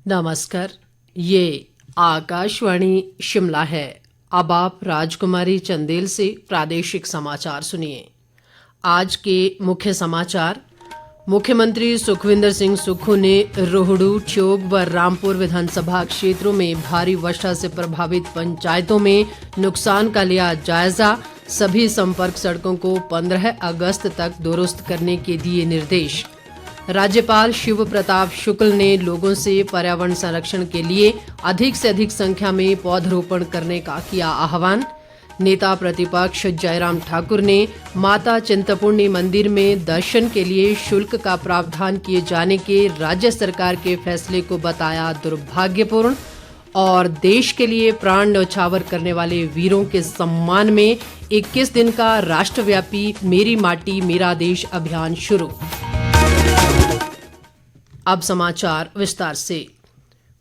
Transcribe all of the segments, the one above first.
नमस्कार, ये आकाशवाणी शिमला है। अब आप राजकुमारी चंदेल से प्रादेशिक समाचार सुनिए। आज के मुख्य समाचार। मुख्यमंत्री सुखविंदर सिंह सुक्खू ने रोहडू, ठियोग व रामपुर विधानसभा क्षेत्रों में भारी वर्षा से प्रभावित पंचायतों में नुकसान का लिया जायजा। सभी संपर्क सड़कों को 15 अगस्त तक दुरुस्त करने के दिए निर्देश। राज्यपाल शिव प्रताप शुक्ल ने लोगों से पर्यावरण संरक्षण के लिए अधिक से अधिक संख्या में पौधरोपण करने का किया आह्वान। नेता प्रतिपक्ष जयराम ठाकुर ने माता चिंतपूर्णी मंदिर में दर्शन के लिए शुल्क का प्रावधान किए जाने के राज्य सरकार के फैसले को बताया दुर्भाग्यपूर्ण। और देश के लिए प्राण न्यौछावर करने वाले वीरों के सम्मान में 21 दिन का राष्ट्रव्यापी मेरी माटी मेरा देश अभियान शुरू। अब समाचार विस्तार से।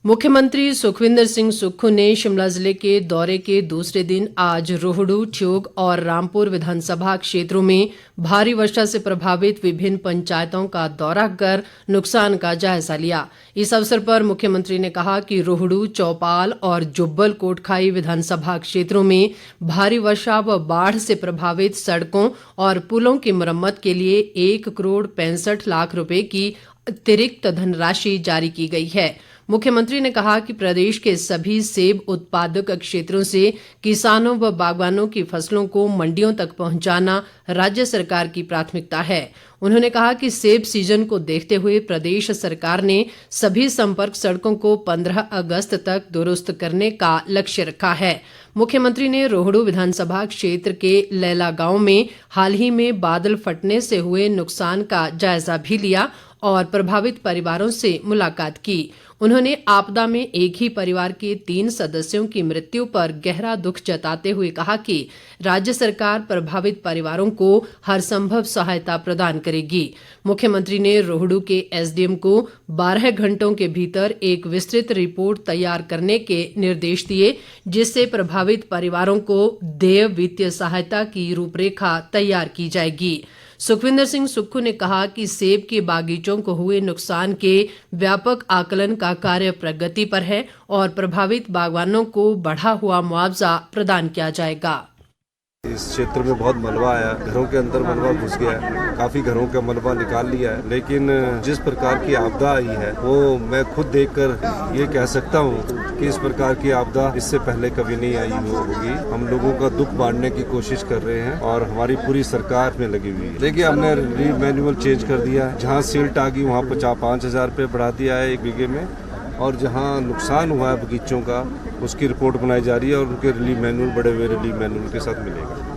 मुख्यमंत्री सुखविंदर सिंह सुक्खू ने शिमला जिले के दौरे के दूसरे दिन आज रोहडू, ठियोग और रामपुर विधानसभा क्षेत्रों में भारी वर्षा से प्रभावित विभिन्न पंचायतों का दौरा कर नुकसान का जायजा लिया। इस अवसर पर मुख्यमंत्री ने कहा कि रोहडू, चौपाल और जुब्बल कोटखाई विधानसभा क्षेत्रों में भारी वर्षा व बाढ़ से प्रभावित सड़कों और पुलों की मरम्मत के लिए 1,65,00,000 रुपए की अतिरिक्त धनराशि जारी की गई है। मुख्यमंत्री ने कहा कि प्रदेश के सभी सेब उत्पादक क्षेत्रों से किसानों व बागवानों की फसलों को मंडियों तक पहुंचाना राज्य सरकार की प्राथमिकता है। उन्होंने कहा कि सेब सीजन को देखते हुए प्रदेश सरकार ने सभी संपर्क सड़कों को 15 अगस्त तक दुरुस्त करने का लक्ष्य रखा है। मुख्यमंत्री ने रोहडू विधानसभा क्षेत्र के लैला गांव में हाल ही में बादल फटने से हुए नुकसान का जायजा भी लिया और प्रभावित परिवारों से मुलाकात की। उन्होंने आपदा में एक ही परिवार के 3 सदस्यों की मृत्यु पर गहरा दुख जताते हुए कहा कि राज्य सरकार प्रभावित परिवारों को हर संभव सहायता प्रदान करेगी। मुख्यमंत्री ने रोहडू के एसडीएम को 12 घंटों के भीतर एक विस्तृत रिपोर्ट तैयार करने के निर्देश दिए, जिससे प्रभावित परिवारों को देय वित्तीय सहायता की रूपरेखा तैयार की जाएगी। सुखविंदर सिंह सुक्खू ने कहा कि सेब के बागीचों को हुए नुकसान के व्यापक आकलन का कार्य प्रगति पर है और प्रभावित बागवानों को बढ़ा हुआ मुआवजा प्रदान किया जाएगा। इस क्षेत्र में बहुत मलबा आया, घरों के अंदर मलबा घुस गया है, काफी घरों का मलबा निकाल लिया है, लेकिन जिस प्रकार की आपदा आई है वो मैं खुद देखकर ये कह सकता हूँ कि इस प्रकार की आपदा इससे पहले कभी नहीं आई होगी। हम लोगों का दुख बांटने की कोशिश कर रहे हैं और हमारी पूरी सरकार में लगी हुई है। देखिए, हमने मैनुअल चेंज कर दिया, जहाँ सिल्ट आ गई वहाँ 5,000 रुपये बढ़ा दिया है 1 बीघे में, और जहाँ नुकसान हुआ है बगीचों का उसकी रिपोर्ट बनाई जा रही है और उनके रिलीफ मैनुअल बड़े हुए रिलीफ मैनुअल के साथ मिलेगा।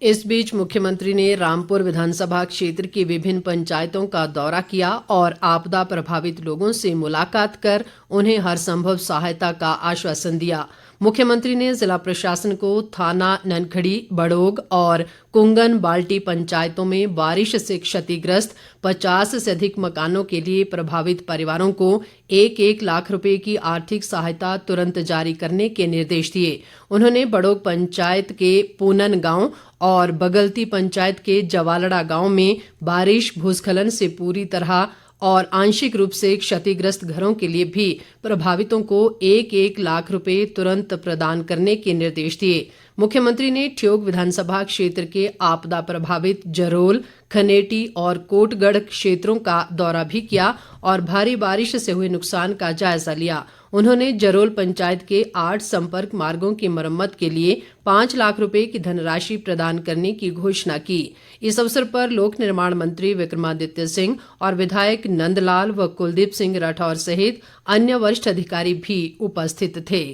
इस बीच मुख्यमंत्री ने रामपुर विधानसभा क्षेत्र की विभिन्न पंचायतों का दौरा किया और आपदा प्रभावित लोगों से मुलाकात कर उन्हें हर संभव सहायता का आश्वासन दिया। मुख्यमंत्री ने जिला प्रशासन को थाना ननखड़ी, बड़ोग और कुंगन बाल्टी पंचायतों में बारिश से क्षतिग्रस्त 50 से अधिक मकानों के लिए प्रभावित परिवारों को 1-1 लाख रुपए की आर्थिक सहायता तुरंत जारी करने के निर्देश दिए। उन्होंने बड़ोग पंचायत के पूनन गांव और बगलती पंचायत के जवालड़ा गांव में बारिश, भूस्खलन से पूरी तरह और आंशिक रूप से क्षतिग्रस्त घरों के लिए भी प्रभावितों को 1-1 लाख रुपए तुरंत प्रदान करने के निर्देश दिए। मुख्यमंत्री ने ठियोग विधानसभा क्षेत्र के आपदा प्रभावित जरोल, खनेटी और कोटगढ़ क्षेत्रों का दौरा भी किया और भारी बारिश से हुए नुकसान का जायजा लिया। उन्होंने जरोल पंचायत के 8 संपर्क मार्गों की मरम्मत के लिए 5 लाख रुपए की धनराशि प्रदान करने की घोषणा की। इस अवसर पर लोक निर्माण मंत्री विक्रमादित्य सिंह और विधायक नंदलाल व कुलदीप सिंह राठौर सहित अन्य वरिष्ठ अधिकारी भी उपस्थित थे।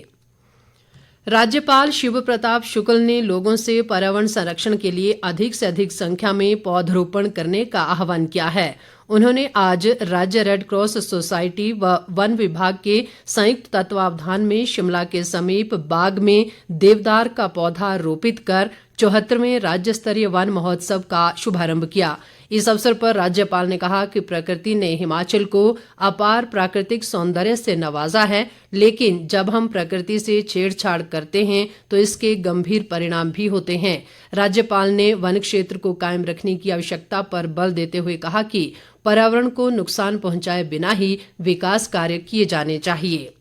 राज्यपाल शिव प्रताप शुक्ल ने लोगों से पर्यावरण संरक्षण के लिए अधिक से अधिक संख्या में पौधरोपण करने का आह्वान किया है। उन्होंने आज राज्य रेड क्रॉस सोसाइटी व वन विभाग के संयुक्त तत्वावधान में शिमला के समीप बाग में देवदार का पौधा रोपित कर 74वें राज्य स्तरीय वन महोत्सव का शुभारंभ किया। इस अवसर पर राज्यपाल ने कहा कि प्रकृति ने हिमाचल को अपार प्राकृतिक सौंदर्य से नवाजा है, लेकिन जब हम प्रकृति से छेड़छाड़ करते हैं तो इसके गंभीर परिणाम भी होते हैं। राज्यपाल ने वन क्षेत्र को कायम रखने की आवश्यकता पर बल देते हुए कहा कि पर्यावरण को नुकसान पहुंचाए बिना ही विकास कार्य किए जाने चाहिए।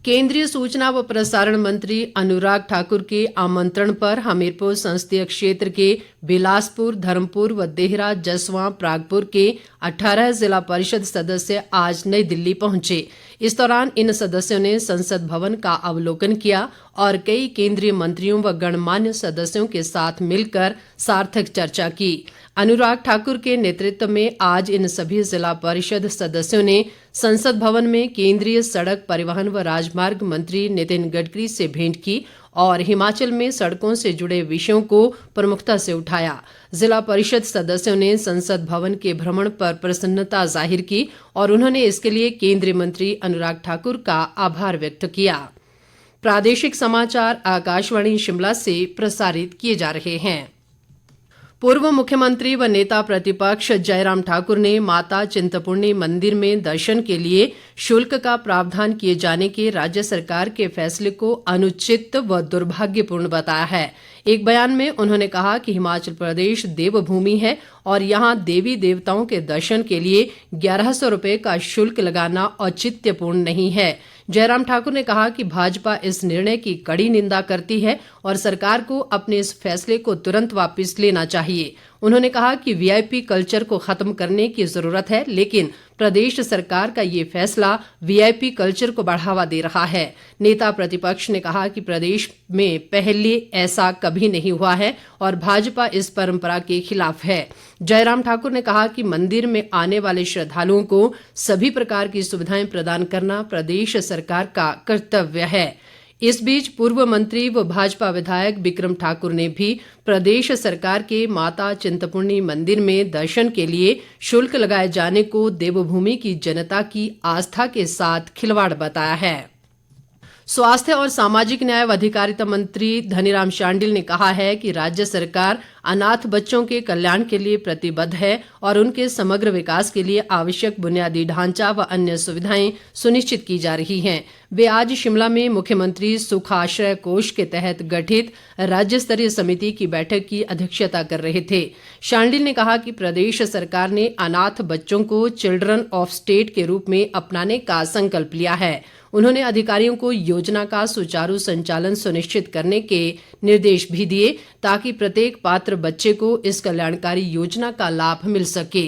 केंद्रीय सूचना व प्रसारण मंत्री अनुराग ठाकुर के आमंत्रण पर हमीरपुर संसदीय क्षेत्र के बिलासपुर, धर्मपुर व देहरा, जसवां, प्रागपुर के 18 जिला परिषद सदस्य आज नई दिल्ली पहुंचे। इस दौरान इन सदस्यों ने संसद भवन का अवलोकन किया और कई केंद्रीय मंत्रियों व गणमान्य सदस्यों के साथ मिलकर सार्थक चर्चा की। अनुराग ठाकुर के नेतृत्व में आज इन सभी जिला परिषद सदस्यों ने संसद भवन में केंद्रीय सड़क परिवहन व राजमार्ग मंत्री नितिन गडकरी से भेंट की और हिमाचल में सड़कों से जुड़े विषयों को प्रमुखता से उठाया। जिला परिषद सदस्यों ने संसद भवन के भ्रमण पर प्रसन्नता जाहिर की और उन्होंने इसके लिए केंद्रीय मंत्री अनुराग ठाकुर का आभार व्यक्त किया। प्रादेशिक समाचार आकाशवाणी शिमला से प्रसारित किए जा रहे हैं। पूर्व मुख्यमंत्री व नेता प्रतिपक्ष जयराम ठाकुर ने माता चिंतपूर्णी मंदिर में दर्शन के लिए शुल्क का प्रावधान किए जाने के राज्य सरकार के फैसले को अनुचित व दुर्भाग्यपूर्ण बताया है। एक बयान में उन्होंने कहा कि हिमाचल प्रदेश देवभूमि है और यहाँ देवी देवताओं के दर्शन के लिए 1100 रुपये का शुल्क लगाना औचित्यपूर्ण नहीं है। जयराम ठाकुर ने कहा कि भाजपा इस निर्णय की कड़ी निंदा करती है और सरकार को अपने इस फैसले को तुरंत वापस लेना चाहिए। उन्होंने कहा कि वीआईपी कल्चर को खत्म करने की जरूरत है, लेकिन प्रदेश सरकार का ये फैसला वीआईपी कल्चर को बढ़ावा दे रहा है। नेता प्रतिपक्ष ने कहा कि प्रदेश में पहले ऐसा कभी नहीं हुआ है और भाजपा इस परंपरा के खिलाफ है। जयराम ठाकुर ने कहा कि मंदिर में आने वाले श्रद्धालुओं को सभी प्रकार की सुविधाएं प्रदान करना प्रदेश सरकार का कर्तव्य है। इस बीच पूर्व मंत्री व भाजपा विधायक बिक्रम ठाकुर ने भी प्रदेश सरकार के माता चिंतपूर्णी मंदिर में दर्शन के लिए शुल्क लगाए जाने को देवभूमि की जनता की आस्था के साथ खिलवाड़ बताया है। स्वास्थ्य और सामाजिक न्याय व अधिकारिता मंत्री धनीराम शांडिल ने कहा है कि राज्य सरकार अनाथ बच्चों के कल्याण के लिए प्रतिबद्ध है और उनके समग्र विकास के लिए आवश्यक बुनियादी ढांचा व अन्य सुविधाएं सुनिश्चित की जा रही हैं। वे आज शिमला में मुख्यमंत्री सुख आश्रय कोष के तहत गठित राज्य स्तरीय समिति की बैठक की अध्यक्षता कर रहे थे। शांडिल ने कहा कि प्रदेश सरकार ने अनाथ बच्चों को चिल्ड्रन ऑफ स्टेट के रूप में अपनाने का संकल्प लिया है। उन्होंने अधिकारियों को योजना का सुचारू संचालन सुनिश्चित करने के निर्देश भी दिए ताकि प्रत्येक पात्र बच्चे को इस कल्याणकारी योजना का लाभ मिल सके।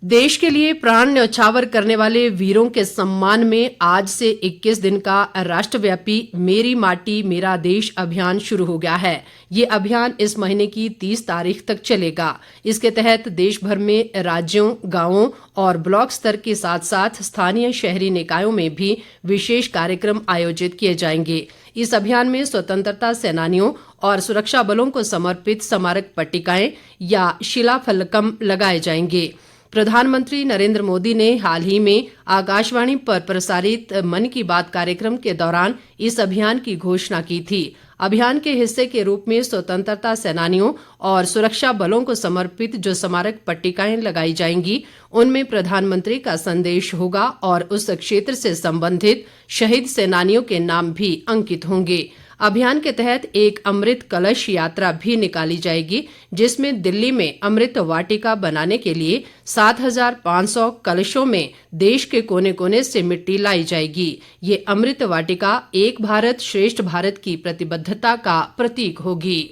देश के लिए प्राण न्यौछावर करने वाले वीरों के सम्मान में आज से 21 दिन का राष्ट्रव्यापी मेरी माटी मेरा देश अभियान शुरू हो गया है। ये अभियान इस महीने की 30 तारीख तक चलेगा। इसके तहत देश भर में राज्यों, गांवों और ब्लॉक स्तर के साथ साथ स्थानीय शहरी निकायों में भी विशेष कार्यक्रम आयोजित किए जाएंगे। इस अभियान में स्वतंत्रता सेनानियों और सुरक्षा बलों को समर्पित स्मारक पट्टिकाएं या शिलाफलकम लगाए जाएंगे। प्रधानमंत्री नरेंद्र मोदी ने हाल ही में आकाशवाणी पर प्रसारित मन की बात कार्यक्रम के दौरान इस अभियान की घोषणा की थी। अभियान के हिस्से के रूप में स्वतंत्रता सेनानियों और सुरक्षा बलों को समर्पित जो स्मारक पट्टिकाएं लगाई जाएंगी, उनमें प्रधानमंत्री का संदेश होगा और उस क्षेत्र से संबंधित शहीद सेनानियों के नाम भी अंकित होंगे। अभियान के तहत एक अमृत कलश यात्रा भी निकाली जाएगी, जिसमें दिल्ली में अमृत वाटिका बनाने के लिए 7,500 कलशों में देश के कोने कोने से मिट्टी लाई जाएगी। ये अमृत वाटिका एक भारत श्रेष्ठ भारत की प्रतिबद्धता का प्रतीक होगी।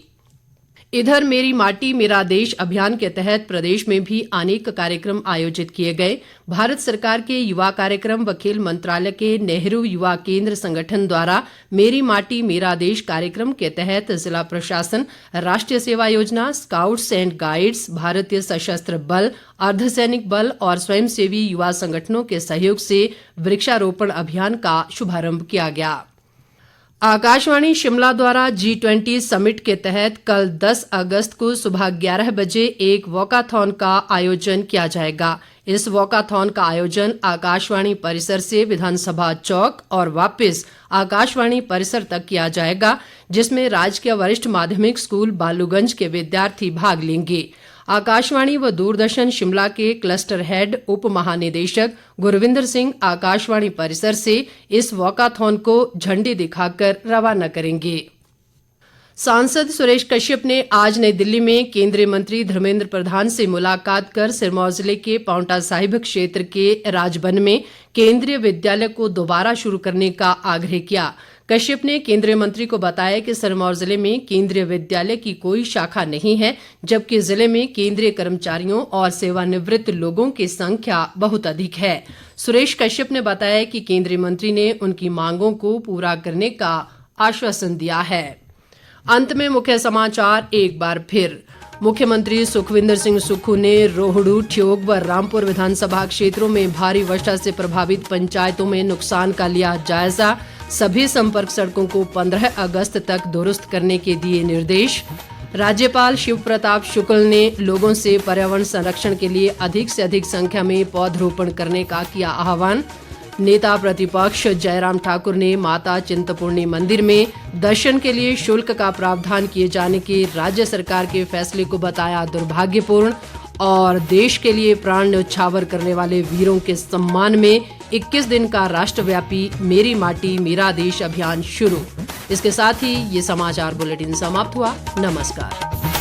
इधर मेरी माटी मेरा देश अभियान के तहत प्रदेश में भी अनेक कार्यक्रम आयोजित किए गए। भारत सरकार के युवा कार्यक्रम व खेल मंत्रालय के नेहरू युवा केंद्र संगठन द्वारा मेरी माटी मेरा देश कार्यक्रम के तहत जिला प्रशासन, राष्ट्रीय सेवा योजना, स्काउट्स एंड गाइड्स, भारतीय सशस्त्र बल, अर्धसैनिक बल और स्वयंसेवी युवा संगठनों के सहयोग से वृक्षारोपण अभियान का शुभारंभ किया गया। आकाशवाणी शिमला द्वारा G20 समिट के तहत कल 10 अगस्त को सुबह 11 बजे एक वॉकाथॉन का आयोजन किया जाएगा। इस वॉकाथॉन का आयोजन आकाशवाणी परिसर से विधानसभा चौक और वापस आकाशवाणी परिसर तक किया जाएगा, जिसमें राजकीय वरिष्ठ माध्यमिक स्कूल बालूगंज के विद्यार्थी भाग लेंगे। आकाशवाणी व दूरदर्शन शिमला के क्लस्टर हेड उप महानिदेशक गुरविंदर सिंह आकाशवाणी परिसर से इस वॉकाथॉन को झंडी दिखाकर रवाना करेंगे। सांसद सुरेश कश्यप ने आज नई दिल्ली में केंद्रीय मंत्री धर्मेंद्र प्रधान से मुलाकात कर सिरमौर जिले के पांवटा साहिब क्षेत्र के राजबन में केंद्रीय विद्यालय को दोबारा शुरू करने का आग्रह किया। कश्यप ने केंद्रीय मंत्री को बताया कि सिरमौर जिले में केंद्रीय विद्यालय की कोई शाखा नहीं है, जबकि जिले में केंद्रीय कर्मचारियों और सेवानिवृत्त लोगों की संख्या बहुत अधिक है। सुरेश कश्यप ने बताया कि केंद्रीय मंत्री ने उनकी मांगों को पूरा करने का आश्वासन दिया है। अंत में मुख्य समाचार एक बार फिर। मुख्यमंत्री सुखविंदर सिंह सुक्खू ने रोहडू, ठियोग व रामपुर विधानसभा क्षेत्रों में भारी वर्षा से प्रभावित पंचायतों में नुकसान का लिया जायजा। सभी संपर्क सड़कों को 15 अगस्त तक दुरुस्त करने के दिए निर्देश। राज्यपाल शिव प्रताप शुक्ल ने लोगों से पर्यावरण संरक्षण के लिए अधिक से अधिक संख्या में पौधरोपण करने का किया आह्वान। नेता प्रतिपक्ष जयराम ठाकुर ने माता चिंतपूर्णी मंदिर में दर्शन के लिए शुल्क का प्रावधान किए जाने के राज्य सरकार के फैसले को बताया दुर्भाग्यपूर्ण। और देश के लिए प्राण न्यौछावर करने वाले वीरों के सम्मान में 21 दिन का राष्ट्रव्यापी मेरी माटी मेरा देश अभियान शुरू। इसके साथ ही ये समाचार बुलेटिन समाप्त हुआ। नमस्कार।